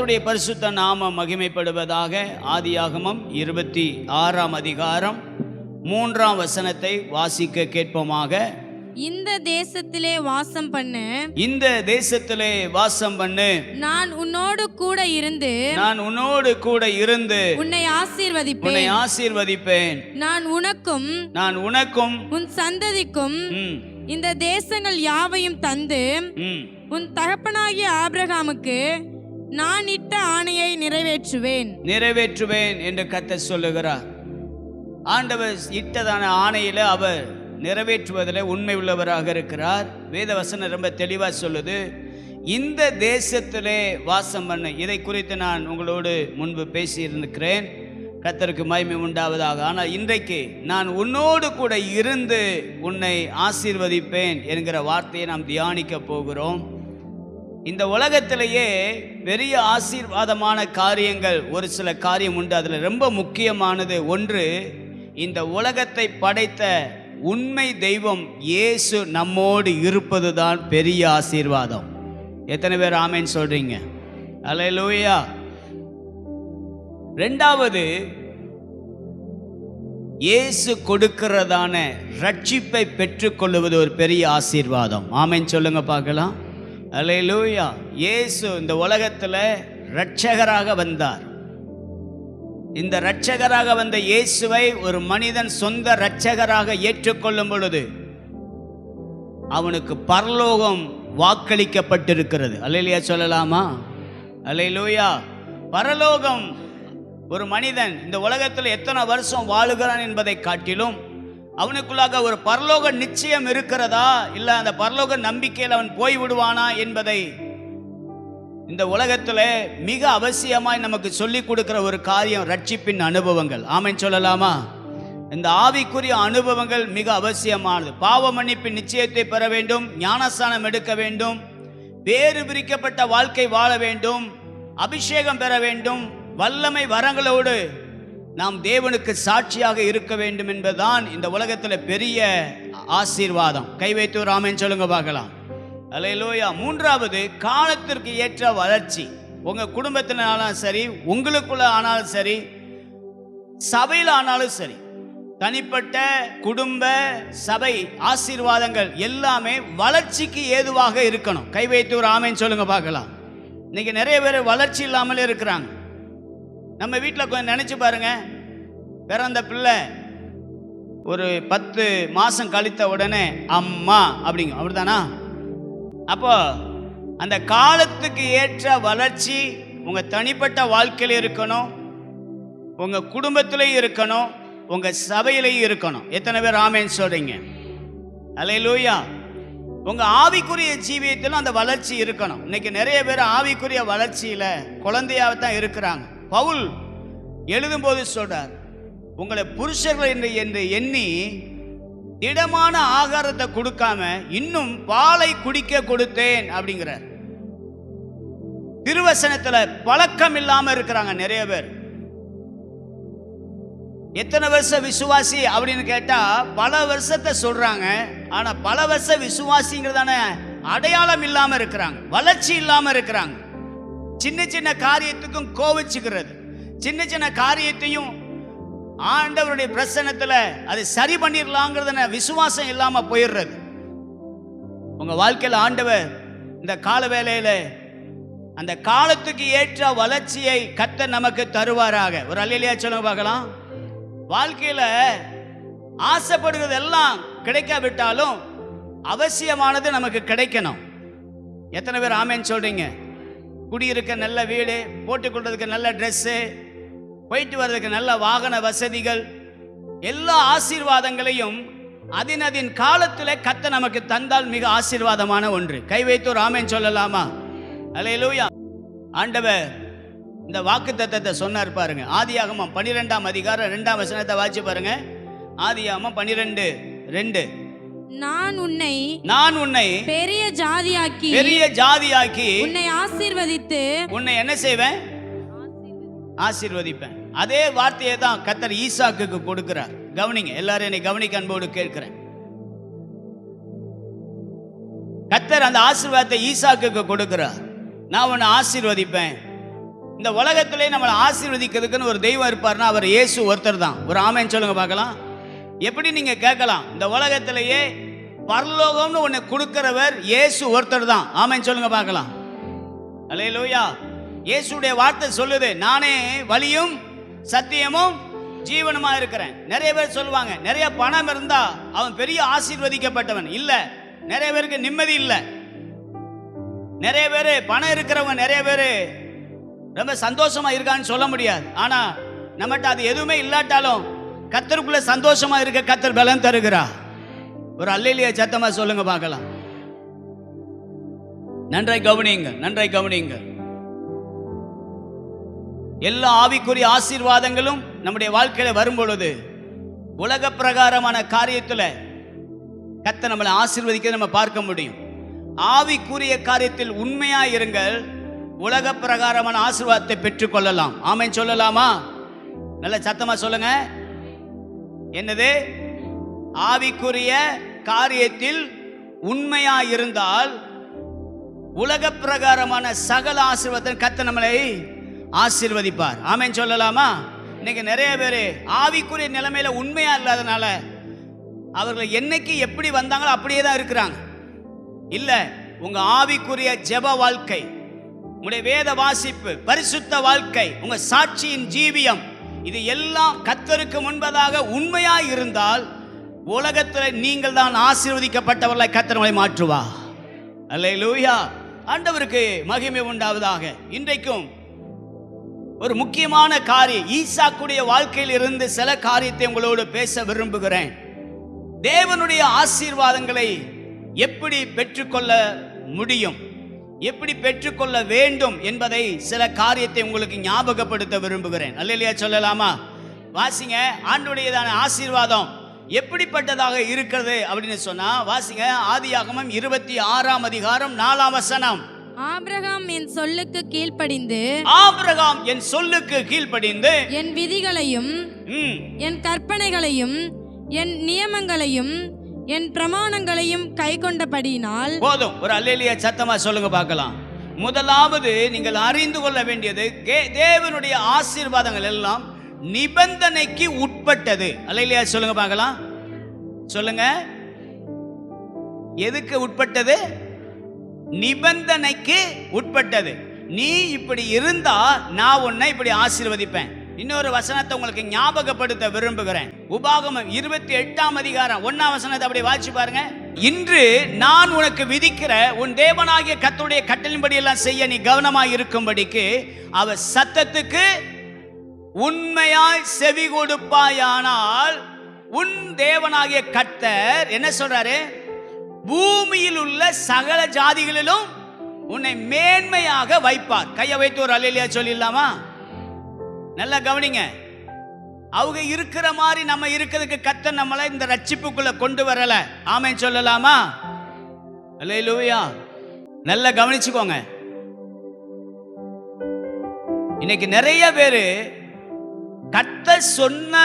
கர்த்தருடைய பரிசுத்த நாமம் மகிமைப்படுவதாக. ஆதியாகமம் 26ஆம் அதிகாரம் 3ஆம் வசனத்தை வாசிக்க கேட்போமாக. இந்த தேசத்திலே வாசம் பண்ணு, இந்த தேசத்திலே வாசம் பண்ணு, நான் உன்னோடு கூட இருந்து, நான் உன்னோடு கூட இருந்து உன்னை ஆசீர்வதிப்பேன், உன்னை ஆசீர்வதிப்பேன், நான் உனக்கும் உன் சந்ததிக்கும் இந்த தேசங்கள் யாவையும் தந்து உன் தகப்பனாகிய ஆபிரகாமுக்கு நான் இட்ட ஆணையை நிறைவேற்றுவேன் என்று கர்த்தர் சொல்லுகிறார். ஆண்டவர் இட்டதான ஆணையில அவர் நிறைவேற்றுவதில் உண்மை உள்ளவராக இருக்கிறார். வேத வசனம் ரொம்ப தெளிவாக சொல்லுது, இந்த தேசத்திலே வாசம் பண்ண. இதை குறித்து நான் உங்களோடு முன்பு பேசியிருக்கிறேன். கர்த்தருக்கு மகிமை உண்டாவதாக. ஆனால் இன்றைக்கு நான் உன்னோடு கூட இருந்து உன்னை ஆசீர்வதிப்பேன் என்கிற வார்த்தையை நாம் தியானிக்க போகிறோம். இந்த உலகத்திலேயே பெரிய ஆசீர்வாதமான காரியங்கள் ஒரு சில காரியம் உண்டு. அதில் ரொம்ப முக்கியமானது ஒன்று, இந்த உலகத்தை படைத்த உண்மை தெய்வம் இயேசு நம்மோடு இருப்பது தான் பெரிய ஆசீர்வாதம். எத்தனை பேர் ஆமேன் சொல்றீங்க? அல்லேலூயா. ரெண்டாவது, இயேசு கொடுக்கிறதான ரட்சிப்பை பெற்றுக்கொள்வது ஒரு பெரிய ஆசீர்வாதம். ஆமேன் சொல்லுங்க பார்க்கலாம். அல்லேலூயா. இயேசு இந்த உலகத்தில் இரட்சகராக வந்தார். இந்த இரட்சகராக வந்த இயேசுவை ஒரு மனிதன் சொந்த இரட்சகராக ஏற்றுக்கொள்ளும் பொழுது அவனுக்கு பரலோகம் வாக்களிக்கப்பட்டிருக்கிறது. அல்லேலூயா சொல்லலாமா? அல்லேலூயா. பரலோகம் ஒரு மனிதன் இந்த உலகத்தில் எத்தனை வருஷம் வாழுகிறான் என்பதை காட்டிலும் அவனுக்குள்ளாக ஒரு பரலோக நிச்சயம் இருக்கிறதா, இல்லை அந்த பரலோக நம்பிக்கையில் அவன் போய்விடுவானா என்பதை இந்த உலகத்தில் மிக அவசியமாய் நமக்கு சொல்லிக் கொடுக்கிற ஒரு காரியம் ரட்சிப்பின் அனுபவங்கள். ஆமென் சொல்லலாமா? இந்த ஆவிக்குரிய அனுபவங்கள் மிக அவசியமானது. பாவ மன்னிப்பின் நிச்சயத்தை பெற வேண்டும், ஞானஸ்நானம் எடுக்க வேண்டும், வேறு பிரிக்கப்பட்ட வாழ்க்கை வாழ வேண்டும், அபிஷேகம் பெற வேண்டும், வல்லமை வரங்களோடு நாம் தேவனுக்கு சாட்சியாக இருக்க வேண்டும் என்பதுதான் இந்த உலகத்தில் பெரிய ஆசீர்வாதம். கை வைத்து ஒரு ஆமென் சொல்லுங்க பார்க்கலாம். அல்லேலூயா. மூன்றாவது, காலத்திற்கு ஏற்ற வளர்ச்சி. உங்க குடும்பத்தில் ஆனாலும் சரி, உங்களுக்குள்ள ஆனாலும் சரி, சபையில் ஆனாலும் சரி, தனிப்பட்ட குடும்ப சபை ஆசீர்வாதங்கள் எல்லாமே வளர்ச்சிக்கு ஏதுவாக இருக்கணும். கை வைத்து ஒரு ஆமென் சொல்லுங்க பார்க்கலாம். இன்னைக்கு நிறைய பேர் வளர்ச்சி இல்லாமலே இருக்கிறாங்க. நம்ம வீட்டில் கொஞ்சம் நினைச்சு பாருங்க, பிறந்த பிள்ளை ஒரு 10 மாசம் கழித்த உடனே அம்மா அப்படிங்க, அப்படித்தானா? அப்போ அந்த காலத்துக்கு ஏற்ற வளர்ச்சி உங்க தனிப்பட்ட வாழ்க்கையில இருக்கணும், உங்க குடும்பத்திலையும் இருக்கணும், உங்க சபையிலையும் இருக்கணும். எத்தனை பேர் ஆமென் சொல்றீங்க? அல்லேலூயா. உங்க ஆவிக்குரிய ஜீவியத்தில் அந்த வளர்ச்சி இருக்கணும். இன்னைக்கு நிறைய பேர் ஆவிக்குரிய வளர்ச்சியில குழந்தையாக தான் இருக்கிறாங்க. பவுல் எழுதும் போது சொல்றார், உங்களை புருஷர்கள் என்று எண்ணி திடமான ஆகாரத்தை கொடுக்காம இன்னும் பாலை குடிக்க கொடுத்தேன் அப்படிங்கிறார். திருவசனத்துல பழக்கம் இல்லாம இருக்கிறாங்க நிறைய பேர். எத்தனை வருஷம் விசுவாசி அப்படின்னு கேட்டா பல வருஷத்தை சொல்றாங்க. ஆனா பல வருஷ விசுவாசிங்கிறதான அடையாளம் இல்லாம இருக்கிறாங்க, வளர்ச்சி இல்லாம இருக்கிறாங்க. சின்ன சின்ன காரியத்துக்கும் கோவிச்சுக்கிறது, சின்ன சின்ன காரியத்தையும் ஆண்டவருடைய பிரசன்னத்துல அதை சரி பண்ணிடலாங்கிறத விசுவாசம் இல்லாம போயிடுறது. உங்க வாழ்க்கையில் ஆண்டவர் இந்த கால வேளையில அந்த காலத்துக்கு ஏற்ற வளர்ச்சியை கர்த்தர் நமக்கு தருவாராக. ஒரு அல்லேலூயா சொல்லுங்க பார்க்கலாம். வாழ்க்கையில ஆசைப்படுகிறது எல்லாம் கிடைக்காவிட்டாலும் அவசியமானது நமக்கு கிடைக்கணும். எத்தனை பேர் ஆமென் சொல்றீங்க? குடியிருக்க நல்ல வீடு, போட்டுக்கொள்றதுக்கு நல்ல ட்ரெஸ்ஸு, போயிட்டு வர்றதுக்கு நல்ல வாகன வசதிகள், எல்லா ஆசீர்வாதங்களையும் அதின் காலத்தில் கர்த்தர் நமக்கு தந்தால் மிக ஆசீர்வாதமான ஒன்று. கை வைத்து ஒரு ஆமென் சொல்லலாமா? அல்லேலூயா. ஆண்டவர் இந்த வாக்குத்தத்தத்தை சொன்னார் பாருங்க. ஆதியாகமம் 12ஆம் அதிகாரம் 2ஆம் வசனத்தை வாசிச்சு பாருங்க. ஆதியாகமம் 12:2. நான் உன்னை பெரிய ஜாதியாக்கி உன்னை ஆசீர்வதித்து உன்னை என்ன செய்வேன்? ஆசீர்வதிப்பேன். அதே வார்த்தையை தான் கர்த்தர் ஈசாக்குக்கு கொடுக்கிறார். கவனிங்க, எல்லாரும் என்னை கவனிக்க அன்போடு கேட்கிறேன். கர்த்தர் அந்த ஆசீர்வாதத்தை ஈசாக்குக்கு கொடுக்கிறார். நான் உன்னை ஆசீர்வதிப்பேன், இந்த உலகத்திலே நம்மளை ஆசீர்வதிக்கிறதுக்குன்னு ஒரு தெய்வம் இருப்பார்னா அவர் இயேசு ஒருத்தர் தான். ஒரு ஆமென் சொல்லுங்க பார்க்கலாம். எப்படி நீங்க கேட்கலாம், இந்த உலகத்திலேயே பரலோகம்னு ஒன்று கொடுக்கிறவர் இயேசு ஒருத்தர் தான். ஆமென் சொல்லுங்க பார்க்கலாம். அல்லேலூயா. இயேசுடைய வார்த்தை சொல்லுது, நானே வழியும் சத்தியமும் ஜீவனுமா இருக்கிறேன். நிறைய பேர் சொல்லுவாங்க, நிறைய பணம் இருந்தா அவன் பெரிய ஆசீர்வதிக்கப்பட்டவன். இல்ல, நிறைய பேருக்கு நிம்மதி இல்லை. நிறைய பேர் பணம் இருக்கிறவங்க நிறைய பேர் ரொம்ப சந்தோஷமா இருக்கான்னு சொல்ல முடியாது. ஆனா நம்மகிட்ட அது எதுவுமே இல்லாட்டாலும் கர்த்தருக்குள்ள சந்தோஷமா இருக்க கர்த்தர் பலன் தருகிறா. ஒரு அல்லேலூயா சத்தமா சொல்லுங்க பார்க்கலாம். நன்றாய் கவனியுங்க, நன்றாய் கவனியுங்க. எல்லா ஆவிக்குரிய ஆசீர்வாதங்களும் நம்முடைய வாழ்க்கையில வரும் பொழுது உலக பிரகாரமான காரியத்துல கர்த்தர் நம்மளை ஆசீர்வதிக்க நம்ம பார்க்க முடியும். ஆவிக்குரிய காரியத்தில் உண்மையா இருங்கள், உலக பிரகாரமான ஆசீர்வாதத்தை பெற்றுக் கொள்ளலாம். ஆமென் சொல்லலாமா? நல்ல சத்தமா சொல்லுங்க. என்னது? ஆவிக்குரிய காரியத்தில் உண்மையா இருந்தால் உலக பிரகாரமான சகல ஆசீர்வாதத்தை கர்த்தர் நம்மளை ஆசீர்வதிப்பார். ஆமென் சொல்லலாமா? இன்னைக்கு நிறைய பேர் ஆவிக்குரிய நிலைமையில உண்மையா இல்லாதனால அவர்கள் என்னைக்கு எப்படி வந்தாங்களோ அப்படியே தான் இருக்கிறாங்க. இல்ல, உங்க ஆவிக்குரிய ஜெப வாழ்க்கை, உங்களுடைய வேத வாசிப்பு, பரிசுத்த வாழ்க்கை, உங்க சாட்சியின் ஜீவியம், இது எல்லாம் கர்த்தருக்கு முன்பதாக உண்மையா இருந்தால் உலகத்தில் நீங்கள் தான் ஆசீர்வதிக்கப்பட்டவர்களாய் கர்த்தர் உங்களை மாற்றுவா. அல்லேலூயா. ஆண்டவருக்கு மகிமை உண்டாவதாக. இன்றைக்கும் ஒரு முக்கியமான காரியம், ஈசாக்குடைய வாழ்க்கையில் இருந்து சில காரியத்தை உங்களோடு பேச விரும்புகிறேன். தேவனுடைய ஆசீர்வாதங்களை எப்படி பெற்றுக்கொள்ள முடியும், எப்படி பெற்றுக்கொள்ள வேண்டும் என்பதை சில காரியத்தை உங்களுக்கு ஞாபகப்படுத்த விரும்புகிறேன். அல்லேலூயா சொல்லலாமா? வாசிங்க. ஆண்டவருடையதான ஆசீர்வாதம் எப்படிப்பட்டதாக இருக்கிறது அப்படின்னு சொன்னா வாசிங்க. ஆதியாகமம் 26ஆம் அதிகாரம் 4ஆம் வசனம். ஆபிரகாம் என் சொல்லுக்கு கீழ்ப்படிந்து, ஆபிரகாம் என் சொல்லுக்கு கீழ்ப்படிந்து என் விதிகளையும் என் கற்பனைகளையும் என் நியமங்களையும் என் பிரமாணங்களையும் கை கொண்டபடியினால். போதும். ஒரு அல்லேலூயா சத்தமா சொல்லுங்க பார்க்கலாம். முதலாவது நீங்கள் அறிந்து கொள்ள வேண்டியது, தேவனுடைய ஆசீர்வாதங்கள் எல்லாம் நிபந்தனைக்கு உட்பட்டது. அல்லேலூயா சொல்லுங்க பார்க்கலாம். சொல்லுங்க. எதுக்கு உட்பட்டது? நிபந்தனைக்கு உட்பட்டது. நீ இப்படி இருந்தா நான் உன்னை இப்படி ஆசீர்வதிப்பேன். இன்னொரு வசனத்தை உங்களுக்கு ஞாபகப்படுத்த விரும்புகிறேன். உபாகமம் 28ஆம் அதிகாரம் 1ஆம் வசனத்தை அப்படி வாசிச்சு பாருங்க. இன்று நான் உனக்கு விதிக்கிற உன் தேவனாகிய கர்த்தருடைய கட்டளையின்படி எல்லாம் செய்ய நீ கவனமாய் இருக்கும்படிக்கு அவர் சத்தத்துக்கு உண்மையாய் செவி கொடுப்பாயானால் உன் தேவனாகிய கர்த்தர் என்ன சொல்றாரு? பூமியில் உள்ள சகல ஜாதிகளிலும் உன்னை மேன்மையாக வைப்பார். கையை வைத்து ஒரு அல்லேலூயா சொல்லிடலாமா? நல்லா கவனிங்க. அவங்க இருக்கிற மாதிரி நம்ம இருக்கிறதுக்கு கர்த்தர் நம்மளை இந்த ரட்சிப்புக்குள்ள கொண்டு வரல. ஆமென் சொல்லலாமா? அல்லேலூயா. நல்லா கவனிச்சுக்கோங்க. இன்னைக்கு நிறைய பேரு கர்த்தர் சொன்ன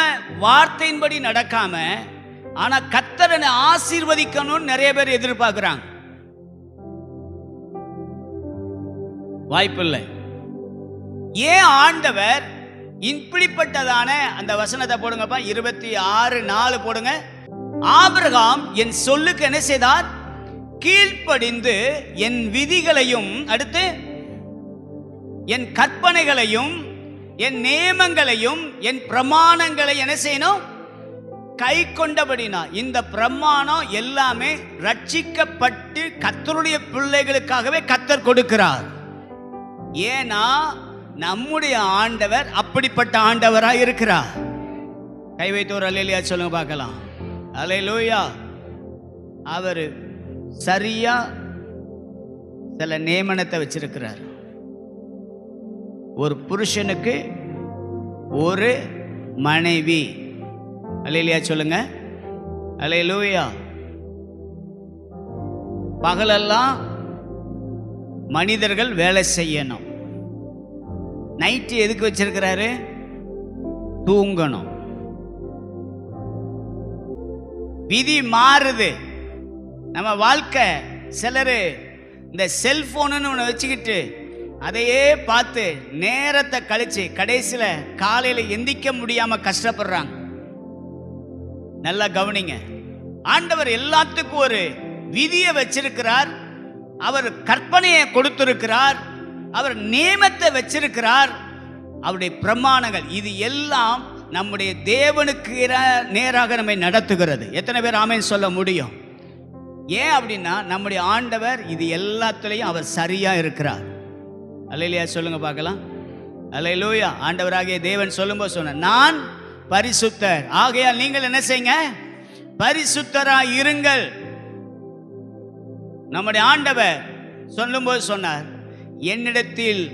வார்த்தையின்படி நடக்காம, ஆனா கர்த்தரை ஆசீர்வதிக்கணும்னு நிறைய பேர் எதிர்பார்க்கிறாங்க. வாய்ப்பில்லை. ஏன் ஆண்டவர் இப்படிப்பட்டதான அந்த வசனத்தை போடுங்கப்பா. 26:4 போடுங்க. ஆபிரகாம் என் சொல்லுக்கு என்ன செய்தார்? கீழ்ப்படிந்து என் விதிகளையும், அடுத்து என் கற்பனைகளையும் என் நியமங்களையும் என் பிரமாணங்களை என்ன செய்யணும்? கை கொண்டபடினா. இந்த பிரமாணம் எல்லாமே ரட்சிக்கப்பட்டு கர்த்தருடைய பிள்ளைகளுக்காகவே கர்த்தர் கொடுக்கிறார். ஏன்னா நம்முடைய ஆண்டவர் அப்படிப்பட்ட ஆண்டவராய் இருக்கிறார். கை வைத்து ஒரு அல்லேலூயா சொல்லுங்க பார்க்கலாம். அல்லேலூயா. அவர் சரியா சில நியமனத்தை வச்சிருக்கிறார். ஒரு புருஷனுக்கு ஒரு மனைவி. அல்லேலூயா சொல்லுங்க. அல்லேலூயா. பகலெல்லாம் மனிதர்கள் வேலை செய்யணும். நைட்டு எதுக்கு வச்சிருக்கிறாரு? தூங்கணும். விதி மாறுது. நம்ம வாழ்க்கை சிலர் இந்த செல்போனுன்னு ஒன்று வச்சுக்கிட்டு அதையே பார்த்து நேரத்தை கழிச்சு கடைசியில காலையில எந்திக்க முடியாம கஷ்டப்படுறாங்க. நல்லா கவனிங்க. ஆண்டவர் எல்லாத்துக்கும் ஒரு விதியை வச்சிருக்கிறார். அவர் கற்பனையை கொடுத்திருக்கிறார். அவர் நியமத்தை வச்சிருக்கிறார். அவருடைய பிரமாணங்கள் இது எல்லாம் நம்முடைய தேவனுக்கு நேராக நம்மை நடத்துகிறது. எத்தனை பேர் ஆமென் சொல்ல முடியும்? ஏன் அப்படின்னா நம்முடைய ஆண்டவர் இது எல்லாத்துலேயும் அவர் சரியா இருக்கிறார். அல்லேலூயா சொல்லுங்க பார்க்கலாம். அல்லேலூயா. ஆண்டவராகிய தேவன் சொல்லும்போது சொன்னார், நான் பரிசுத்தர் ஆகையால் நீங்கள் என்ன செய்யுங்க, பரிசுத்தராய் இருங்கள். நம்முடைய ஆண்டவர் சொல்லும்போது சொன்னார், என்னிடத்தில்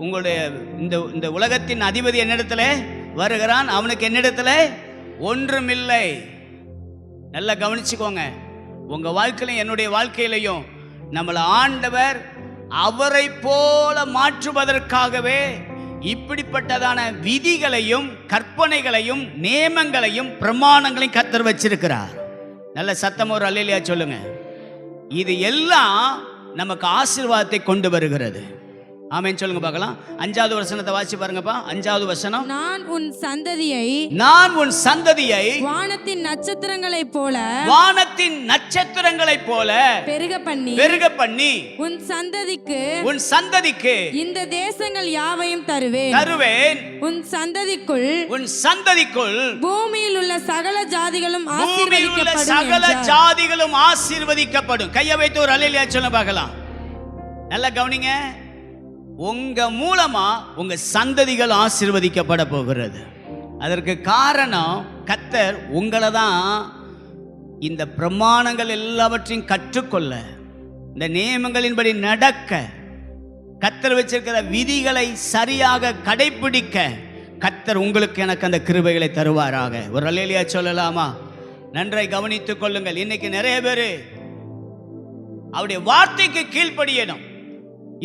உங்களுடைய இந்த உலகத்தின் அதிபதி என்னிடத்துல வருகிறான், அவனுக்கு என்னிடத்துல ஒன்றுமில்லை. நல்லா கவனிச்சுக்கோங்க. உங்க வாழ்க்கையிலும் என்னுடைய வாழ்க்கையிலையும் நம்மளை ஆண்டவர் அவரை போல மாற்றுவதற்காகவே இப்படிப்பட்டதான விதிகளையும் கற்பனைகளையும் நியமங்களையும் பிரமாணங்களையும் கர்த்தர் வச்சிருக்கிறார். நல்ல சத்தம் ஒரு அல்லேலூயா சொல்லுங்க. இது எல்லாம் நமக்கு ஆசீர்வாதத்தை கொண்டு வருகிறது. ஆமென் சொல்லுங்க பார்க்கலாம். 5வது வசனத்தை வாசி பாருங்கப்பா. 5வது வசனம், நான் உன் சந்ததியை வானத்தின் நட்சத்திரங்களைப் போல பெருக பண்ணி உன் சந்ததிக்கு இந்த தேசங்கள் யாவையும் தருவேன். உன் சந்ததிக்குள் பூமியில் உள்ள சகல ஜாதிகளும் ஆசீர்வதிக்கப்படும். கையை வைத்து ஒரு அல்லேலூயா சொல்ல பார்க்கலாம். நல்லா கவனிங்க. உங்க மூலமா உங்க சந்ததிகள் ஆசீர்வதிக்கப்பட போகிறது. அதற்கு காரணம் கர்த்தர் உங்களை தான் இந்த பிரமாணங்கள் எல்லாவற்றையும் கற்றுக்கொள்ள, இந்த நியமங்களின்படி நடக்க, கர்த்தர் வச்சிருக்கிற விதிகளை சரியாக கடைபிடிக்க கர்த்தர் உங்களுக்கு எனக்கு அந்த கிருபைகளை தருவாராக. ஒரு அல்லேலூயா சொல்லலாமா? நன்றாய் கவனித்துக் கொள்ளுங்கள். இன்னைக்கு நிறைய பேர் அவருடைய வார்த்தைக்கு கீழ்ப்படியணும்.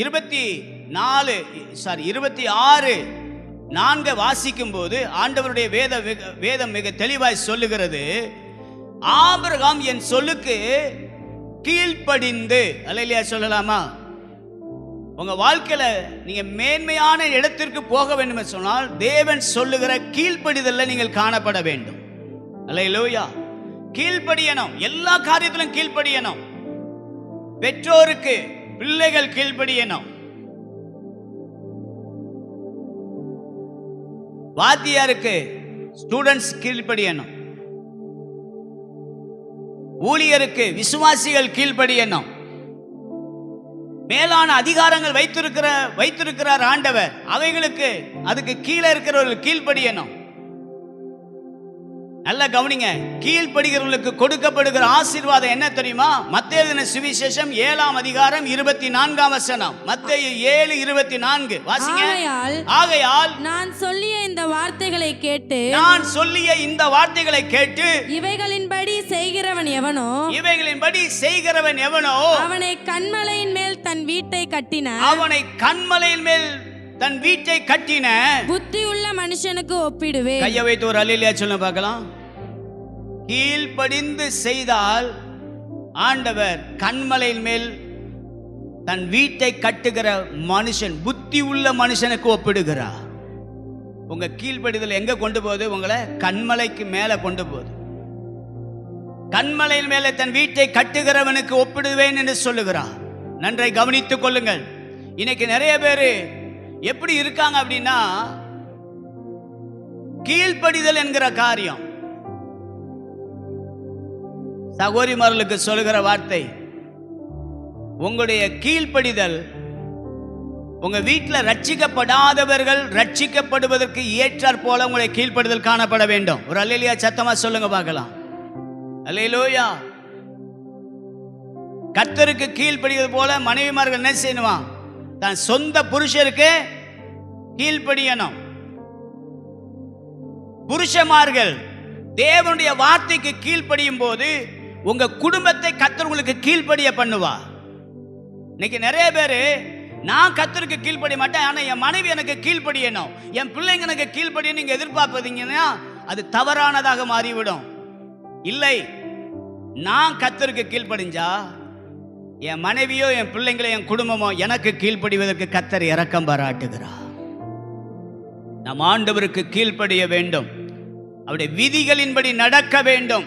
26:4 வாசிக்கும் போது ஆண்டவருடைய வேதம் மிக தெளிவாய் சொல்லுகிறது, ஆபிரகாம் என் சொல்லுக்கு கீழ்ப்படிந்து. அல்லேலூயா சொல்லலாமா? உங்க வாழ்க்கையில நீங்க மேன்மையான இடத்திற்கு போக வேண்டும் என்று சொன்னால் தேவன் சொல்லுகிற கீழ்ப்படிதல்ல நீங்கள் காணப்பட வேண்டும். அல்லேலூயா. கீழ்ப்படியணும். எல்லா காரியத்திலும் கீழ்ப்படியணும். பெற்றோருக்கு பிள்ளைகள் கீழ்ப்படியணும். வாத்தியாருக்கு ஸ்டூடெண்ட்ஸ் கீழ்ப்படியணும். ஊழியருக்கு விசுவாசிகள் கீழ்ப்படியணும். மேலான அதிகாரங்கள் வைத்திருக்கிறார் ஆண்டவர், அவைகளுக்கு அதுக்கு கீழே இருக்கிறவர்கள் கீழ்ப்படியணும். நல்லா கவனிங்க. கீழ்ப்படுகிறவர்களுக்கு கொடுக்கப்படுகிற ஆசீர்வாதம் என்ன தெரியுமா? மத்தேயு எழுதின சுவிசேஷம் 7:24 வசனம். மத்தேயு 7:24 வாசிங்க. ஆகையால் நான் சொல்லிய இந்த வார்த்தைகளை கேட்டு இவைகளின்படி செய்கிறவன் எவனோ அவனை கன்மலையின் மேல் தன் வீட்டை கட்டின புத்தி உள்ள மனுஷனுக்கு ஒப்பிடுவேன். கையை வைத்து ஒரு அல்லேலூயா சொல்ல பார்க்கலாம். கீழ்ப்படிந்து செய்தால் ஆண்டவர் கன்மலையின் மேல் தன் வீட்டை கட்டுகிற மனுஷன், புத்தி உள்ள மனுஷனுக்கு ஒப்பிடுகிறார். உங்க கீழ்ப்படிதல் எங்க கொண்டு போகுது? உங்களை கன்மலைக்கு மேல கொண்டு போகுது. கன்மலையின் மேலே தன் வீட்டை கட்டுகிறவனுக்கு ஒப்பிடுவேன் என்று சொல்லுகிறார். நன்றை கவனித்துக் கொள்ளுங்கள். இன்னைக்கு நிறைய பேரு எப்படி இருக்காங்க அப்படின்னா, கீழ்ப்படிதல் என்கிற காரியம். சகோதரிமார்களுக்கு சொல்லுகிற வார்த்தை, உங்களுடைய கீழ்ப்படிதல் உங்க வீட்டில் ரட்சிக்கப்படாதவர்கள் ரட்சிக்கப்படுவதற்கு ஏற்றாற் போல உங்களுடைய கீழ்ப்படிதல் காணப்பட வேண்டும். ஒரு அல்லேலூயா சத்தமா சொல்லுங்க பார்க்கலாம். அல்லேலூயா. கர்த்தருக்கு கீழ்ப்படிவது போல மனைவிமார்கள் என்ன செய்யணுமா? தன் சொந்த புருஷருக்கு கீழ்ப்படியணும். புருஷமார்கள் தேவனுடைய வார்த்தைக்கு கீழ்ப்படியும் போது உங்க குடும்பத்தை கர்த்தர் உங்களுக்கு கீழ்ப்படிய பண்ணுவா. இன்னைக்கு நிறைய பேரு, நான் கர்த்தருக்கு கீழ்ப்படிய மாட்டேன், ஆனா என் மனைவி எனக்கு கீழ்ப்படியணும், என் பிள்ளைங்க எனக்கு கீழ்ப்படியணும் நீங்க எதிர்பார்ப்பீங்கன்னா அது தவறானதாக மாறிவிடும். இல்லை, நான் கர்த்தருக்கு கீழ்ப்படிஞ்சா என் மனைவியோ என் பிள்ளைங்களோ என் குடும்பமோ எனக்கு கீழ்ப்படிவதற்கு கர்த்தர் இரக்கம் பாராட்டுகிறார். நம் ஆண்டவருக்கு கீழ்ப்படிய வேண்டும், அவருடைய விதிகளின்படி நடக்க வேண்டும்,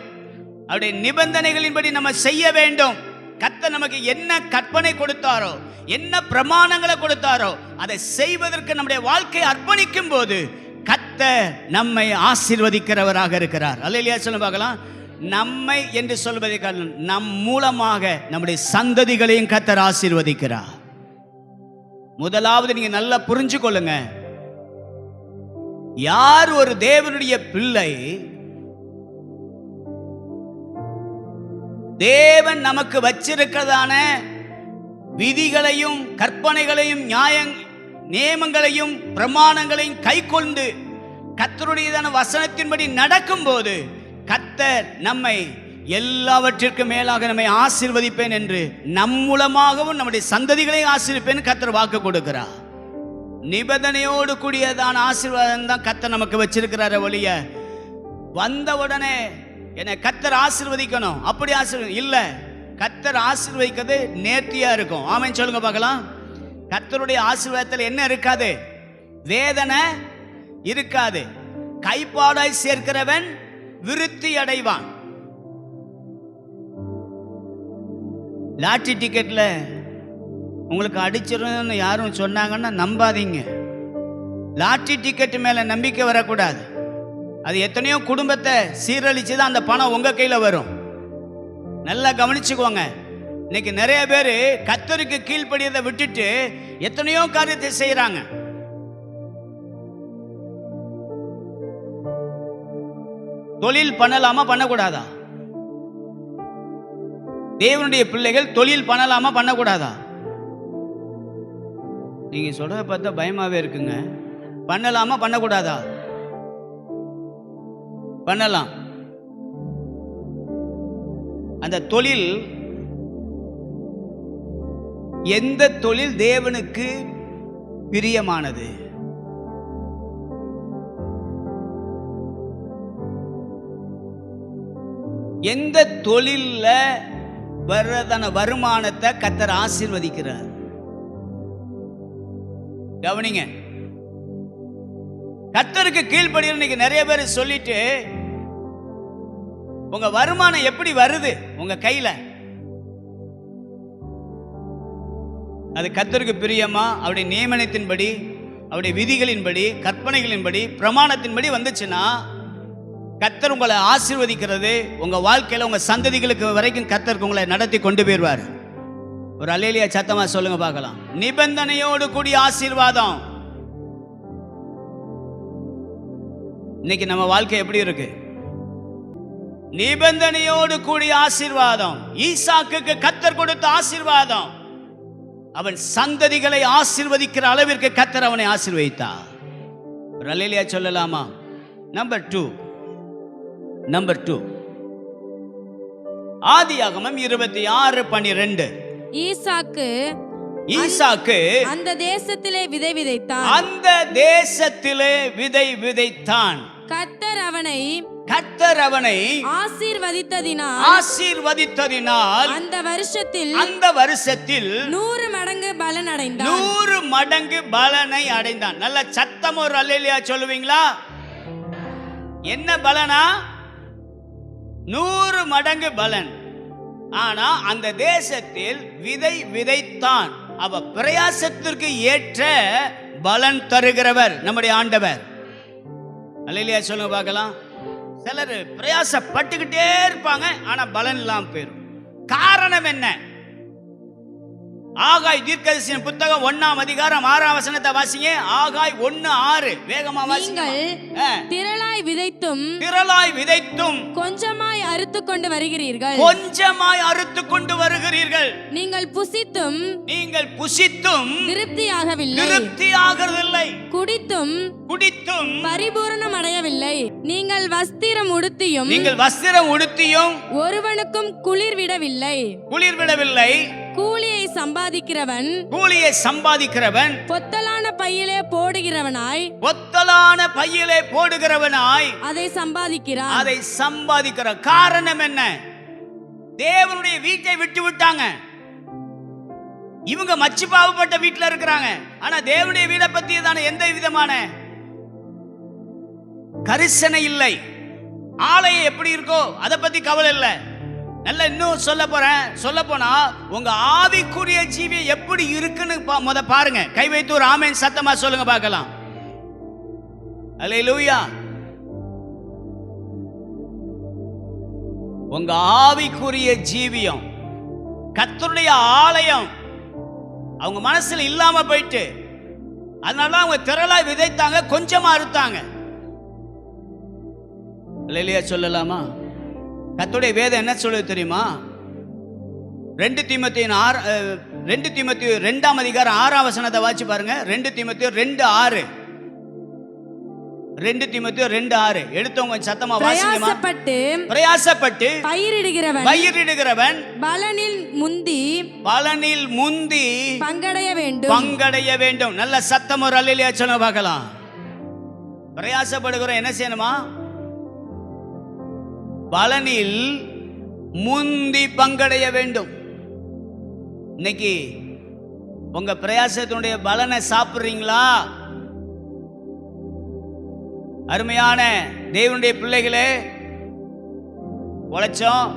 அவருடைய நிபந்தனைகளின்படி நம்ம செய்ய வேண்டும். கர்த்தர் நமக்கு என்ன கற்பனை கொடுத்தாரோ, என்ன பிரமாணங்களை கொடுத்தாரோ அதை செய்வதற்கு நம்முடைய வாழ்க்கையை அர்ப்பணிக்கும் போது கர்த்தர் நம்மை ஆசீர்வதிக்கிறவராக இருக்கிறார். அல்லேலூயா சொல்லுங்க பார்க்கலாம். நம்மை என்று சொல்வதை நம் மூலமாக நம்முடைய சந்ததிகளையும் கர்த்தர் ஆசீர்வதிக்கிறார். முதலாவது நீங்க நல்லா புரிஞ்சு கொள்ளுங்க, யார் ஒரு தேவனுடைய பிள்ளை, தேவன் நமக்கு வச்சிருக்கிறதான விதிகளையும் கற்பனைகளையும் நியமங்களையும் பிரமாணங்களையும் கைக்கொண்டு கர்த்தருடையதான வசனத்தின்படி நடக்கும் போது கர்த்தர் நம்மை எல்லாவற்றிற்கும் மேலாக நம்மை ஆசீர்வதிப்பேன் என்று நம் மூலமாகவும் நம்முடைய சந்ததிகளை ஆசீர்வதிப்பேன் கர்த்தர் வாக்கு கொடுக்கிறார். நிபந்தனையோடு கூடியதான ஆசீர்வாதம் தான் கர்த்தர் நமக்கு வச்சிருக்கிறார ஒழிய வந்தவுடனே என்னை கர்த்தர் ஆசீர்வதிக்கணும் அப்படி ஆசீர்வதி இல்ல. கர்த்தர் ஆசீர்வதிக்கிறது நேர்த்தியா இருக்கும். ஆமென் சொல்லுங்க பார்க்கலாம். கர்த்தருடைய ஆசீர்வாதத்தில் என்ன இருக்காது? வேதனை இருக்காது. கைப்பாடாய் சேர்க்கிறவன் விருத்தி அடைவான். லாட்டரி டிக்கெட்ல உங்களுக்கு அடிச்சிருன்னு யாரும் சொன்னாங்கன்னா நம்பாதீங்க. லாட்டரி டிக்கெட் மேல நம்பிக்கை வரக்கூடாது. அது எத்தனையோ குடும்பத்தை சீரழிச்சு தான் அந்த பணம் உங்க கையில வரும். நல்லா கவனிச்சுக்கோங்க. இன்னைக்கு நிறைய பேர் கர்த்தருக்கு கீழ்ப்படியதை விட்டுட்டு எத்தனையோ காரியத்தை செய்யறாங்க. தொழில் பண்ணலாமா பண்ணக்கூடாதா? தேவனுடைய பிள்ளைகள் தொழில் பண்ணலாமா பண்ணக்கூடாதா? நீங்க சொல்றத பார்த்தா பயமாவே இருக்குங்க. பண்ணலாமா பண்ணக்கூடாதா? பண்ணலாம். அந்த தொழில் எந்த தொழில் தேவனுக்கு பிரியமானது? எந்த தொழில்ல வர்றதான வருமானத்தை கர்த்தர் ஆசீர்வதிக்கிறார்? கவனிங்க. கர்த்தருக்கு கீழ்ப்படிய இன்னைக்கு நிறைய பேர் சொல்லிட்டு உங்க வருமானம் எப்படி வருது உங்க கையில? அது கர்த்தருக்கு பிரியமா? அவருடைய நியமனத்தின்படி, அவருடைய விதிகளின்படி, கற்பனைகளின்படி, பிரமாணத்தின்படி வந்துச்சுன்னா கர்த்தர் உங்களை ஆசீர்வதிக்கிறது. உங்க வாழ்க்கையில உங்க சந்ததிகளுக்கு வரைக்கும் கர்த்தர் உங்களை நடத்தி கொண்டு போயிடுவார். ஒரு அல்லேலூயா சத்தமா சொல்லுங்க பார்க்கலாம். நிபந்தனையோடு கூடிய ஆசீர்வாதம். இன்னைக்கு நம்ம வாழ்க்கை எப்படி இருக்கு? நிபந்தனையோடு கூடிய ஆசீர்வாதம். ஈசாக்குக்கு கர்த்தர் கொடுத்த ஆசீர்வாதம். அவன் சந்ததிகளை ஆசீர்வதிக்கிற அளவிற்கு கர்த்தர் அவனை ஆசீர்வதித்தார். ஒரு அல்லேலூயா சொல்லலாமா? நம்பர் 2 ஆதியாகமம் 26:12. ஈசாக்கு அந்த தேசத்திலே விதை விதைத்தான். அந்த தேசத்திலே விதை விதைத்தான். கர்த்தர் அவனை ஆசீர்வதித்ததினால் அந்த வருஷத்தில் 100 மடங்கு பலன் அடைந்தான். 100 மடங்கு பலனை அடைந்தான். நல்ல சத்தம் ஒரு அல்லேலூயா சொல்லுவீங்களா? என்ன பலனா? 100 மடங்கு பலன். ஆனா அந்த தேசத்தில் விதை விதைத்தான். அவ பிரயாசத்திற்கு ஏற்ற பலன் தருகிறவர் நம்முடைய ஆண்டவர். அல்லேலூயா சொல்லுங்க பார்க்கலாம். சிலர் பிரயாசப்பட்டுக்கிட்டே இருப்பாங்க, ஆனா பலன் இல்லாம போயிடும். காரணம் என்ன? ஆகாய் தீர்க்கதரிசியின் புத்தகம் 1ஆம் அதிகாரம் 6ஆம் வசனத்தை வாசிங்க. ஆகாய் 1:6 வேகமா வாசிங்க. திரளாய் விதைத்தும் கொஞ்சமாய் அறுத்துக் கொண்டு வருகிறீர்கள். நீங்கள் புசித்தும் திருப்தியாகவில்லை. குடித்தும் பரிபூரணம் அடையவில்லை. நீங்கள் வஸ்திரம் உடுத்தியும் ஒருவனுக்கும் குளிர் விடவில்லை. கூலியை சம்பாதிக்கிறவன் பொத்தலான பையிலே போடுகிறவனாய் அதை சம்பாதிக்கிறான். காரணம் என்ன? தேவனுடைய வீட்டை விட்டு விட்டாங்க. இவங்க மச்சு பாவப்பட்ட வீட்டுல இருக்கிறாங்க. ஆனா தேவனுடைய வீடை பத்தியதான எந்த விதமான கரிசனை இல்லை. ஆலயம் எப்படி இருக்கோ அதை பத்தி கவலை இல்லை. நல்ல இன்னும் சொல்ல போனா உங்க ஆவிக்குரிய ஜீவியம் எப்படி இருக்குன்னு முத பாருங்க. கை வைத்து ஒரு ஆமென் சத்தமா சொல்லுங்க பார்க்கலாம். அல்லேலூயா. உங்க ஆவிக்குரிய ஜீவியம், கர்த்தருடைய ஆலயம் அவங்க மனசுல இல்லாம போயிட்டு, அதனால அவங்க திரளாய் விதைத்தாங்க, கொஞ்சமா அறுத்தாங்க. அல்லேலூயா சொல்லலாமா? கர்த்தருடைய வேதம் என்ன சொல்லுது தெரியுமா? 2 தீமோத்தேயு 2ஆம் அதிகாரம் 6ஆம் வசனத்தை வாசி பாருங்க. 2 தீமோத்தேயு 2:6. 2 தீமோத்தேயு 2:6 எடுத்தவங்க சத்தமா வாசிங்கமா. பிரயாசப்பட்டு பயிரிடுகிறவன் பலனில் முந்தி பங்கடைய வேண்டும். நல்ல சத்தம் ஒரு அல்லேலூயா சொல்ல பார்க்கலாம். பிரயாசப்படுகிறோம், என்ன செய்யணுமா? பலனில் முந்தி பங்கடைய வேண்டும். இன்னைக்கு உங்க பிரயாசத்தினுடைய பலனை சாப்பிடுறீங்களா? அருமையான தேவனுடைய பிள்ளைகளே, உழைச்சோம்.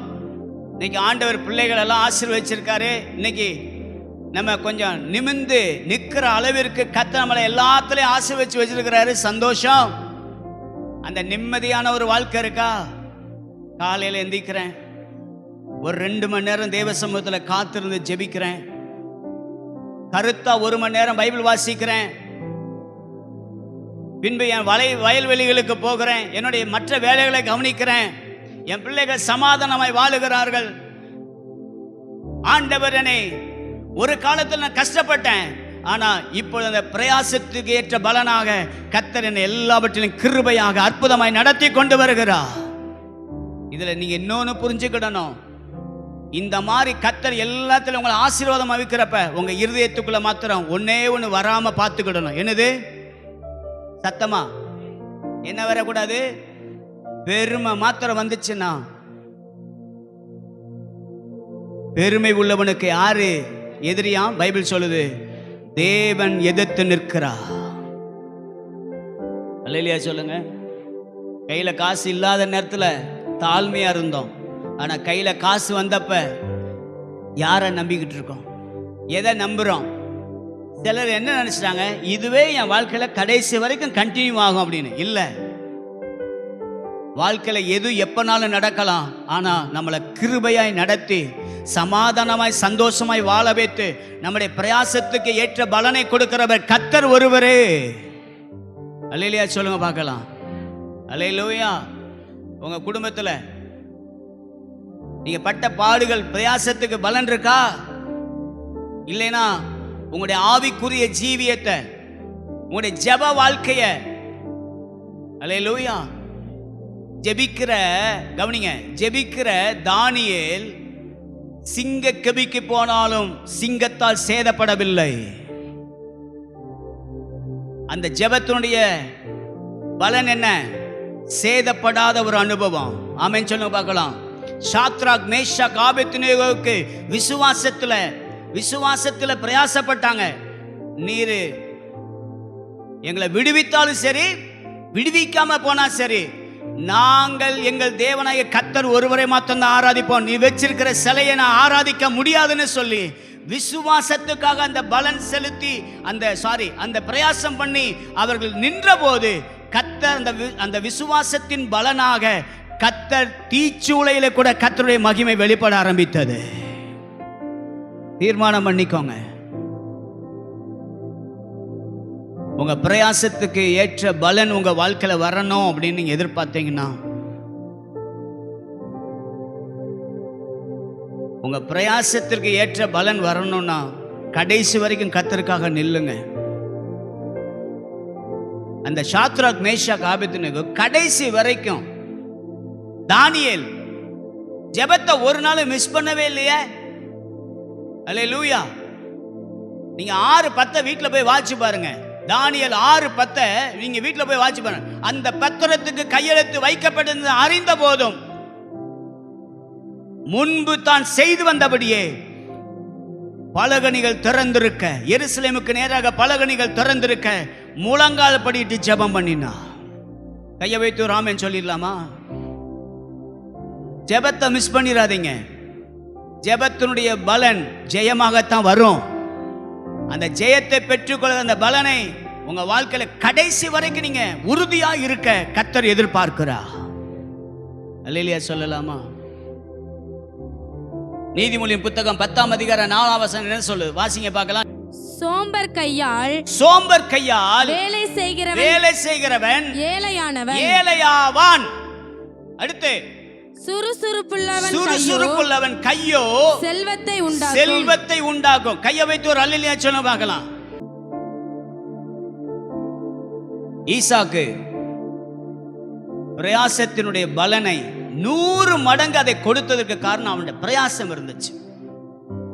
இன்னைக்கு ஆண்டவர் பிள்ளைகள் எல்லாம் ஆசீர்வதிச்சிருக்காரு. இன்னைக்கு நம்ம கொஞ்சம் நிமிர்ந்து நிற்கிற அளவிற்கு கர்த்தர் நம்மளை எல்லாத்துலயும் ஆசீர்வதிச்சு வச்சிருக்கிறாரு. சந்தோஷம். அந்த நிம்மதியான ஒரு வாழ்க்கை இருக்கா? காலையில் எந்திக்கிறேன், ஒரு 2 மணி நேரம் தேவ சமூகத்தில் காத்திருந்து ஜெபிக்கிறேன். கருத்தா 1 மணி நேரம் பைபிள் வாசிக்கிறேன். பின்பு என் வயல்வெளிகளுக்கு போகிறேன். என்னுடைய மற்ற வேலைகளை கவனிக்கிறேன். என் பிள்ளைகள் சமாதானமாய் வாழுகிறார்கள். ஆண்டவர் என்னை ஒரு காலத்தில் நான் கஷ்டப்பட்டேன், ஆனா இப்பொழுது அந்த பிரயாசத்துக்கு ஏற்ற பலனாக கர்த்தர் என்னை எல்லாவற்றிலும் கிருபையாக அற்புதமாய் நடத்தி கொண்டு வருகிறார். இதுல நீங்க இன்னொன்னு புரிஞ்சுக்கிடணும். இந்த மாதிரி கர்த்தர் எல்லாத்திலும் உங்களை ஆசீர்வாதம் அளிக்கிறப்ப உங்க இருதயத்துக்குள்ள மாத்திரம் ஒன்னே ஒன்று வராம பார்த்துக்கிடணும். என்னது? சத்தமா என்ன வரக்கூடாது? பெருமை மாத்திரம் வந்துச்சுன்னா, பெருமை உள்ளவனுக்கு யாரு எதிரியாம்? பைபிள் சொல்லுது, தேவன் எதிர்த்து நிற்கிறார். அல்லேலூயா சொல்லுங்க. கையில காசு இல்லாத நேரத்துல தாழ்மையா இருந்தோம். ஆனா கையில காசு வந்தப்ப யாரை நம்பிக்கிட்டு இருக்கோம்? எதை நம்புறோம்? சிலர் என்ன நினைச்சிட்டாங்க, இதுவே என் வாழ்க்கையில கடைசி வரைக்கும் கண்டினியூ ஆகும் அப்படின்னு. இல்ல, வாழ்க்கையில எது எப்பனாலும் நடக்கலாம். ஆனா நம்மளை கிருபையாய் நடத்தி சமாதானமாய் சந்தோஷமாய் வாழ வைத்து நம்முடைய பிரயாசத்துக்கு ஏற்ற பலனை கொடுக்கிறவர் கர்த்தர் ஒருவரே. அல்லேலூயா சொல்லுங்க பார்க்கலாம். அல்லேலூயா. உங்க குடும்பத்துல நீங்க பட்ட பாடுகள் பிரயாசத்துக்கு பலன் இருக்கா? இல்லைனா உங்களுடைய ஆவிக்குரிய ஜீவியத்தை, உங்களுடைய ஜெப வாழ்க்கைய, அல்லேலூயா, ஜெபிக்கிற, கவனிங்க, ஜெபிக்கிற தானியேல் சிங்க கெபிக்கு போனாலும் சிங்கத்தால் சேதப்படவில்லை. அந்த ஜெபத்தினுடைய பலன் என்ன? சேதப்படாத ஒரு அனுபவம். ஆமென் சொல்லுங்க பார்க்கலாம். சாத்ராக் மேஷாக் ஆபேத்நேகோவுக்கு விசுவாசத்துல பிரயாசப்பட்டாங்க. நீர் எங்களை விடுவித்தாலும் சரி, விடுவிக்காம போனா சரி, நாங்கள் எங்கள் தேவனாய கர்த்தர் ஒருவரை மாத்திரம் ஆராதிப்போம், நீ வச்சிருக்கிற சிலையை நான் ஆராதிக்க முடியாதுன்னு சொல்லி விசுவாசத்துக்காக அந்த பலன் செலுத்தி அந்த பிரயாசம் பண்ணி அவர்கள் நின்ற போது கர்த்தர் அந்த விசுவாசத்தின் பலனாக கர்த்தர் தீச்சூளையில கூட கர்த்தருடைய மகிமை வெளிப்பட ஆரம்பித்தது. தீர்மானம் பண்ணிக்கோங்க. உங்க பிரயாசத்துக்கு ஏற்ற பலன் உங்க வாழ்க்கையில வரணும் அப்படின்னு நீங்க எதிர்பார்த்தீங்கன்னா, உங்க பிரயாசத்திற்கு ஏற்ற பலன் வரணும்னா கடைசி வரைக்கும் கர்த்தருக்காக நில்லுங்க. அந்த சாத்ராக் மேஷாக் ஆபேத்நேகோ கடைசி வரைக்கும், தானியேல் ஜெபத்தை ஒரு நாள் மிஸ் பண்ணவே இல்லையே. அல்லேலூயா. நீங்க 6:10 வீட்டுல போய் வாட்சி பாருங்க. தானியேல் 6:10 நீங்க வீட்டுல போய் வாட்சி பாருங்க. அந்த பத்திரத்துக்கு கையெழுத்து வைக்கப்பட்டது அறிந்த போதும் முன்பு தான் செய்து வந்தபடியே பலகணிகள் திறந்திருக்க, எருசலேமுக்கு நேராக பலகணிகள் திறந்திருக்க முழங்கால் படிட்டு ஜெபம் பண்ணினா. கையை வைத்து ஒரு ஆமென் சொல்லிடலாமா? ஜெபத்தை மிஸ் பண்ணிடாதீங்க. ஜெபத்தினுடைய பலன் ஜெயமாகத்தான் வரும். அந்த ஜெயத்தை பெற்றுக்கொள்ள அந்த பலனை உங்க வாழ்க்கையில கடைசி வரைக்கும் நீங்க உறுதியா இருக்க கர்த்தர் எதிர்பார்க்கிறார். அல்லேலூயா சொல்லலாமா? நீதிமொழியின் புத்தகம் 10ஆம் அதிகாரம் 4ஆம் வசனம் என்ன சொல்லுது? வாசிங்க பார்க்கலாம். சோம்பர் கையால் வேலை செய்கிறவன் ஏழையாவான். அடுத்து சுறுசுறுப்புள்ளவன் கையோ செல்வத்தை உண்டாக்கும். கையை வைத்து ஒரு அல்லேலூயா சொல்ல பார்க்கலாம். ஈசாக்கு பிரயாசத்தினுடைய பலனை 100 மடங்கு அதை கொடுத்ததற்கு காரணம் அவனுடைய பிரயாசம் இருந்துச்சு.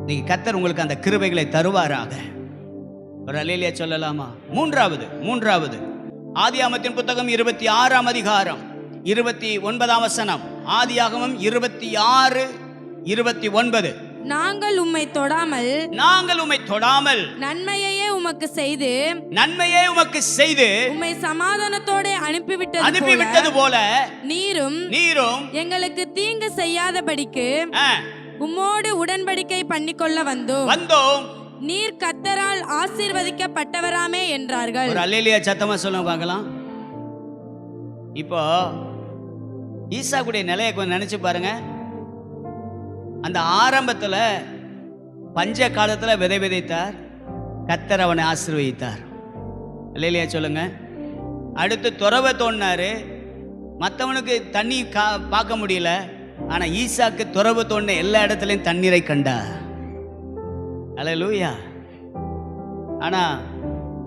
நீங்க கர்த்தர் உங்களுக்கு அந்த கிருபைகளை தருவாராக. ஒரு அல்லேலூயா சொல்லலாமா? மூன்றாவது ஆதியாகமத்தின் புத்தகம் 26ஆம் அதிகாரம் 29ஆம் வசனம். ஆதியாகமம் 26:29. நாங்கள் உம்மை தொடாமல் நன்மையையே உமக்கு செய்து உம்மை சமாதானத்தோட அனுப்பிவிட்டது போல நீரும் எங்களுக்கு தீங்கு செய்யாதபடிக்கு உம்மோடு உடன்படிக்கை பண்ணிக்கொள்ள வந்தோம். நீர் கர்த்தரால் ஆசீர்வதிக்கப்பட்டவராமே என்றார்கள். ஒரு அல்லேலூயா சத்தமா சொல்லுங்க பார்க்கலாம். இப்போ ஈசாக்குடைய நிலையை கொஞ்சம் நினைச்சு பாருங்க. அந்த ஆரம்பத்துல பஞ்ச காலத்துல விதைத்தார், கர்த்தர் அவனை ஆசீர்வதித்தார். அல்லேலூயா சொல்லுங்க. அடுத்து துறவை தோண்டினாரு, மற்றவனுக்கு தண்ணி பார்க்க முடியல. ஆனா ஈசாக்கு துறவு தோண்டின எல்லா இடத்துலையும் தண்ணீரை கண்டார். அல்லேலூயா. ஆனா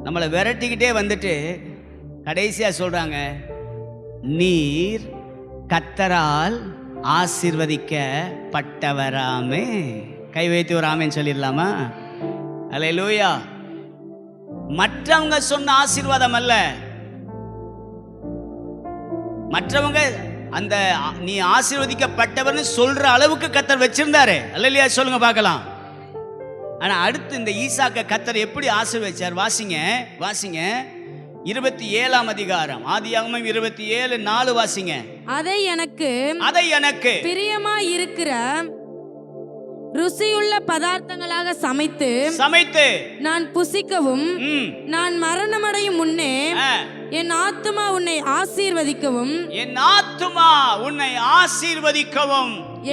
நம்மளை விரட்டிக்கிட்டே வந்துட்டு கடைசியா சொல்றாங்க, நீர் கர்த்தரால் ஆசீர்வதிக்கப்பட்டவராமே. கை வைத்து ஒரு ஆமென் சொல்லிடலாமா? அல்லேலூயா. மற்றவங்க சொன்ன ஆசீர்வாதம் அல்ல, மற்றவங்க அந்த நீ ஆசீர்வதிக்கப்பட்டவர்னு சொல்ற அளவுக்கு கர்த்தர் வச்சிருந்தாரு. அல்லேலூயா சொல்லுங்க பார்க்கலாம். ஆனா அடுத்து இந்த ஈசாக்க கர்த்தர் எப்படி ஆசீர்வதிச்சார்? வாசிங்க 27ஆம் அதிகாரம் ஆதியாகமம் 27:4 வாசிங்க. அதை எனக்கு பிரியமா இருக்கிற ருசியுள்ள பதார்த்தங்களாக சமைத்து நான் புசிக்கவும் நான் மரணமடையும் முன்னே என் ஆத்துமா உன்னை ஆசீர்வதிக்கவும்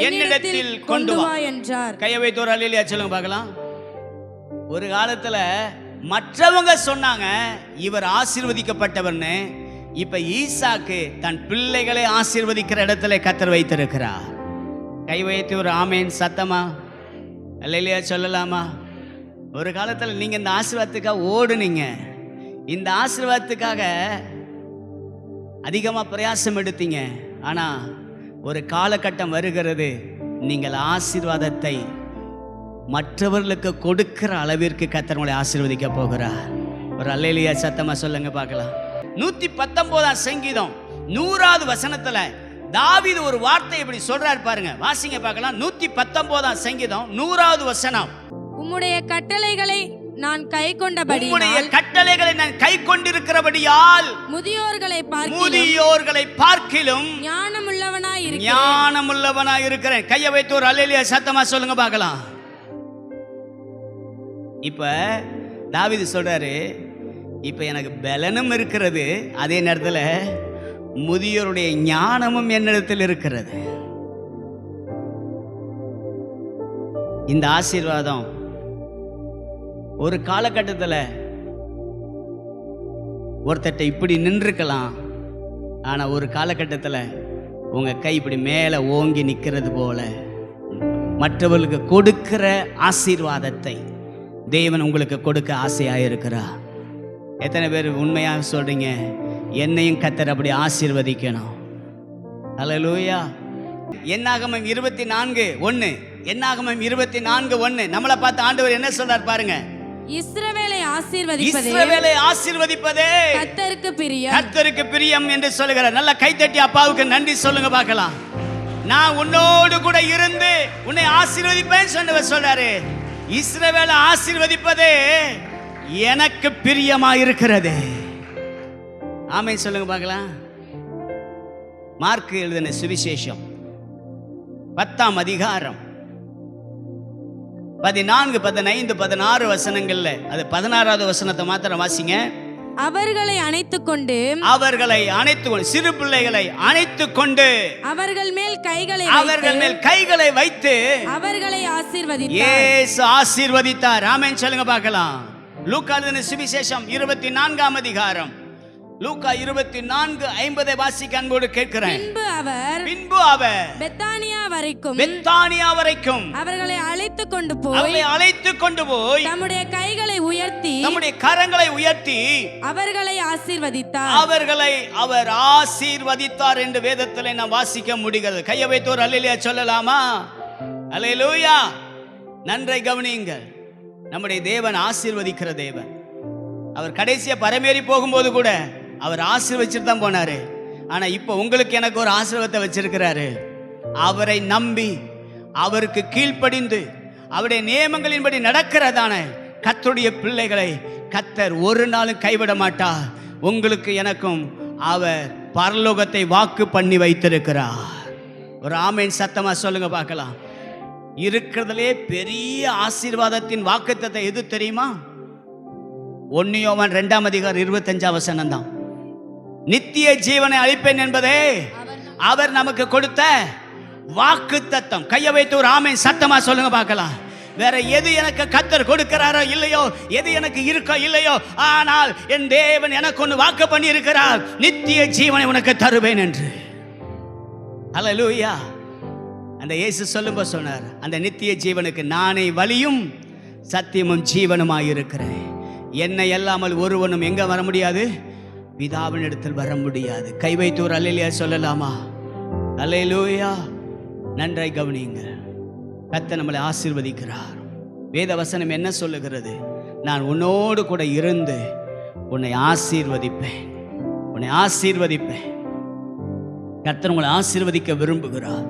என்னிடத்தில் கொண்டு வா என்றார். கையை வைத்து ஒரு அல்லேலூயா சொல்லுங்க பார்க்கலாம். ஒரு காலத்துல மற்றவங்க சொன்னாங்க இவர் ஆசீர்வதிக்கப்பட்டவர்னு. இப்ப ஈசாக்கு தன் பிள்ளைகளை ஆசீர்வதிக்கிற இடத்துல கர்த்தர் வைத்திருக்கிறார். கை வைத்து ஒரு ஆமேன் சத்தமா அல்லேலூயா சொல்லலாமா? ஒரு காலத்துல நீங்க இந்த ஆசீர்வாதத்துக்காக ஓடுனீங்க, இந்த ஆசீர்வாதத்துக்காக அதிகமா பிரயாசம் எடுத்தீங்க. ஆனா ஒரு காலகட்டம் வருகிறது, நீங்கள் ஆசீர்வாதத்தை மற்றவர்களுக்கு கொடுக்கிற அளவிற்கு கர்த்தர் உங்களை ஆசீர்வதிக்க போகிறார். ஒரு அல்லேலூயா சத்தமா சொல்லுங்க பார்க்கலாம். 119ஆம் சங்கீதம் 100வது வசனத்துல தாவீது ஒரு வார்த்தை இப்படி சொல்றார் பாருங்க. வாசிங்க பார்க்கலாம். 119ஆம் சங்கீதம் 100வது வசனம். உம்முடைய கட்டளைகளை நான் கை கொண்டிருக்கிறபடியால் முதியோர்களை பார்க்கிலும் ஞானமுள்ளவனாய் இருக்கிறேன். கையை வைத்து ஒரு அல்லேலூயா சத்தமா சொல்லுங்க பார்க்கலாம். இப்ப தாவீது சொல்றாரு, இப்ப எனக்கு பலனும் இருக்கிறது, அதே நேரத்தில் முதியோருடைய ஞானமும் என்னிடத்தில் இருக்கிறது. இந்த ஆசீர்வாதம் ஒரு காலகட்டத்தில் ஒருத்தட்ட இப்படி நின்றுக்கலாம், ஆனா ஒரு காலகட்டத்தில் உங்க கை இப்படி மேலே ஓங்கி நிற்கிறது போல மற்றவர்களுக்கு கொடுக்கிற ஆசீர்வாதத்தை தேவன் உங்களுக்கு கொடுக்க ஆசையாக இருக்கிறார். எத்தனை பேர் உண்மையாக சொல்றீங்க, என்னையும் கர்த்தர் அப்படி ஆசீர்வதிக்கணும்? அல்லேலூயா. என்னாகமம் 24:1 என்னாகமம் 24:1 நம்மளை பார்த்து ஆண்டவர் என்ன சொல்றார் பாருங்க. இஸ்ரவேலை ஆசீர்வதிப்பதே கர்த்தருக்கு பிரியம் என்று சொல்லுகிறார். நல்லா கைத்தட்டி அப்பாவுக்கு நன்றி சொல்லுங்க பார்க்கலாம். நான் உன்னோடு கூட இருந்து உன்னை ஆசீர்வதிப்பேன்னு சொன்னவர் சொல்றாரு. இஸ்ரவேலை ஆசீர்வதிப்பதே எனக்கு பிரியமாயிருக்கிறது. ஆமென் சொல்லுங்க பார்க்கலாம். மார்க் எழுதின சுவிசேஷம் 10ஆம் அதிகாரம் 14, 15, 16 வசனங்கள்ல, அது 16வது வசனத்தை மாத்திரம் வாசிங்க. அவர்களை அணைத்துக் கொண்டு சிறு பிள்ளைகளை அணைத்துக் கொண்டு அவர்கள் மேல் கைகளை வைத்து அவர்களை ஆசீர்வதித்தார். இயேசு ஆசீர்வதித்தார். ஆமென் சொல்லுங்க பார்க்கலாம். லூக்கா எழுதின சுவிசேஷம் 24ஆம் அதிகாரம், லூக்கா 24:50 வாசிக்க அன்போடு கேட்கிறேன். பின்பு அவர் பெத்தானியா வரைக்கும் அவர்களை அழைத்துக் கொண்டு போய் தம்முடைய கரங்களை உயர்த்தி அவர்களை ஆசீர்வதித்தார். அவர் ஆசீர்வதித்தார் என்று வேதத்தில் நாம் வாசிக்க முடிகிறது. கையை வைத்து ஒரு அல்லேலூயா சொல்லலாமா? அல்லேலூயா. நன்றை கவனியுங்கள். நம்முடைய தேவன் ஆசீர்வதிக்கிற தேவன். அவர் கடைசியா பரமேறி போகும்போது கூட அவர் ஆசீர்வதிச்சுட்டு தான் போனாரு. ஆனா இப்ப உங்களுக்கு எனக்கு ஒரு ஆசீர்வாதத்தை வச்சிருக்கிறாரு. அவரை நம்பி அவருக்கு கீழ்ப்படிந்து அவருடைய நியமங்களின்படி நடக்கிறதான கர்த்தருடைய பிள்ளைகளை கர்த்தர் ஒரு நாளும் கைவிட மாட்டார். உங்களுக்கு எனக்கும் அவர் பரலோகத்தை வாக்கு பண்ணி வைத்திருக்கிறார். ஒரு ஆமென் சத்தமா சொல்லுங்க பார்க்கலாம். இருக்கிறதுலே பெரிய ஆசீர்வாதத்தின் வாக்குத்தத்தம் எது தெரியுமா? 1 யோவான் 2ஆம் அதிகாரம் 25ஆம் வசனம் தான். நித்திய ஜீவனை அளிப்பேன் என்பதே அவர் நமக்கு கொடுத்த வாக்குத்தத்தம். கையை வைத்து ஒரு ஆமென் சத்தமா சொல்லுங்க பார்க்கலாம். வேற எது எனக்கு கர்த்தர் கொடுக்கிறாரோ இல்லையோ, எது எனக்கு இருக்கோ இல்லையோ, ஆனால் என் தேவன் எனக்கு ஒன்று வாக்கு பண்ணி இருக்கிறார், நித்திய ஜீவனை உனக்கு தருவேன் என்று. அல்லேலூயா. அந்த இயேசு சொல்லும்போது சொன்னார், அந்த நித்திய ஜீவனுக்கு நானே வழியும் சத்தியமும் ஜீவனுமாய் இருக்கிறேன். என்னை அல்லாமல் ஒருவனும் எங்க வர முடியாது? பிதாவின் இடத்தில் வர முடியாது. கை வைத்து ஒரு அல்லேலூயா சொல்லலாமா? அல்லேலூயா. நன்றாய் கவனியுங்க. கர்த்தர் நம்மளை ஆசீர்வதிக்கிறார். வேத வசனம் என்ன சொல்லுகிறது? நான் உன்னோடு கூட இருந்து உன்னை ஆசீர்வதிப்பேன். கர்த்தர் உங்களை ஆசீர்வதிக்க விரும்புகிறார்.